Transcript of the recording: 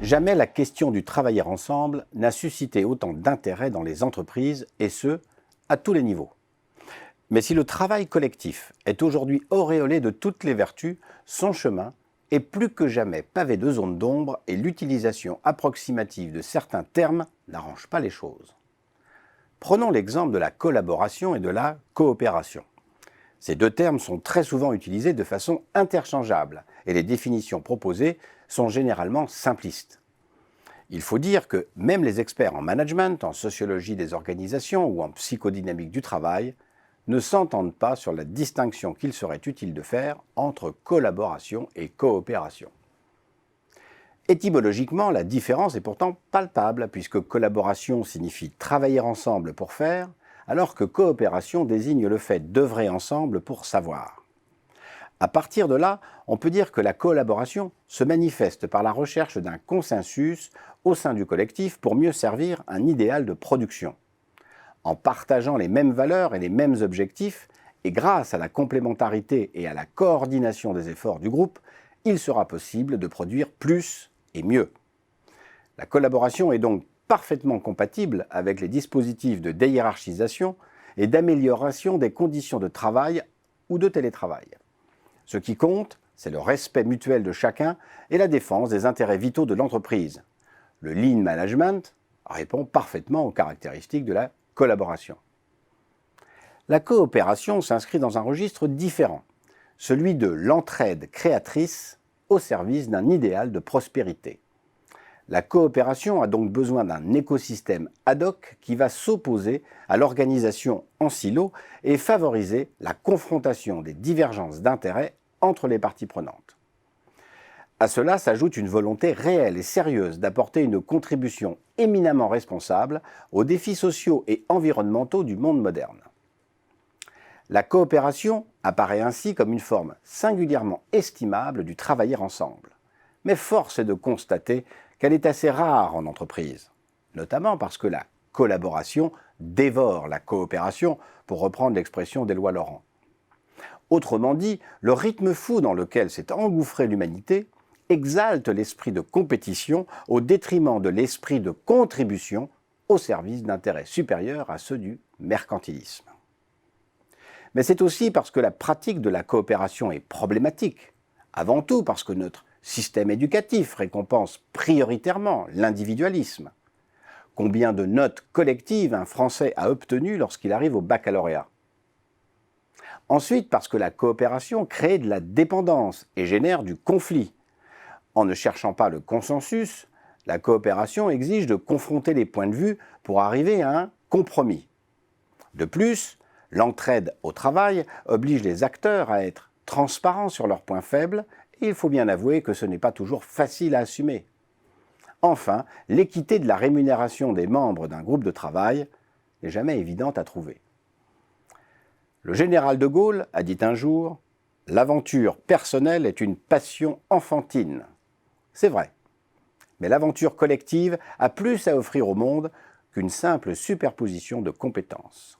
Jamais la question du travailler ensemble n'a suscité autant d'intérêt dans les entreprises, et ce, à tous les niveaux. Mais si le travail collectif est aujourd'hui auréolé de toutes les vertus, son chemin est plus que jamais pavé de zones d'ombre et l'utilisation approximative de certains termes n'arrange pas les choses. Prenons l'exemple de la collaboration et de la coopération. Ces deux termes sont très souvent utilisés de façon interchangeable et les définitions proposées sont généralement simplistes. Il faut dire que même les experts en management, en sociologie des organisations ou en psychodynamique du travail ne s'entendent pas sur la distinction qu'il serait utile de faire entre collaboration et coopération. Étymologiquement, la différence est pourtant palpable puisque collaboration signifie travailler ensemble pour faire, alors que coopération désigne le fait d'œuvrer ensemble pour savoir. À partir de là, on peut dire que la collaboration se manifeste par la recherche d'un consensus au sein du collectif pour mieux servir un idéal de production. En partageant les mêmes valeurs et les mêmes objectifs, et grâce à la complémentarité et à la coordination des efforts du groupe, il sera possible de produire plus et mieux. La collaboration est donc parfaitement compatible avec les dispositifs de déhiérarchisation et d'amélioration des conditions de travail ou de télétravail. Ce qui compte, c'est le respect mutuel de chacun et la défense des intérêts vitaux de l'entreprise. Le lean management répond parfaitement aux caractéristiques de la collaboration. La coopération s'inscrit dans un registre différent, celui de l'entraide créatrice au service d'un idéal de prospérité. La coopération a donc besoin d'un écosystème ad hoc qui va s'opposer à l'organisation en silo et favoriser la confrontation des divergences d'intérêts entre les parties prenantes. À cela s'ajoute une volonté réelle et sérieuse d'apporter une contribution éminemment responsable aux défis sociaux et environnementaux du monde moderne. La coopération apparaît ainsi comme une forme singulièrement estimable du travailler ensemble. Mais force est de constater qu'elle est assez rare en entreprise, notamment parce que la collaboration dévore la coopération, pour reprendre l'expression d'Éloi Laurent. Autrement dit, le rythme fou dans lequel s'est engouffrée l'humanité exalte l'esprit de compétition au détriment de l'esprit de contribution au service d'intérêts supérieurs à ceux du mercantilisme. Mais c'est aussi parce que la pratique de la coopération est problématique, avant tout parce que notre système éducatif récompense prioritairement l'individualisme. Combien de notes collectives un Français a obtenues lorsqu'il arrive au baccalauréat? Ensuite, parce que la coopération crée de la dépendance et génère du conflit. En ne cherchant pas le consensus, la coopération exige de confronter les points de vue pour arriver à un compromis. De plus, l'entraide au travail oblige les acteurs à être transparents sur leurs points faibles et il faut bien avouer que ce n'est pas toujours facile à assumer. Enfin, l'équité de la rémunération des membres d'un groupe de travail n'est jamais évidente à trouver. Le général de Gaulle a dit un jour « L'aventure personnelle est une passion enfantine ». C'est vrai, mais l'aventure collective a plus à offrir au monde qu'une simple superposition de compétences.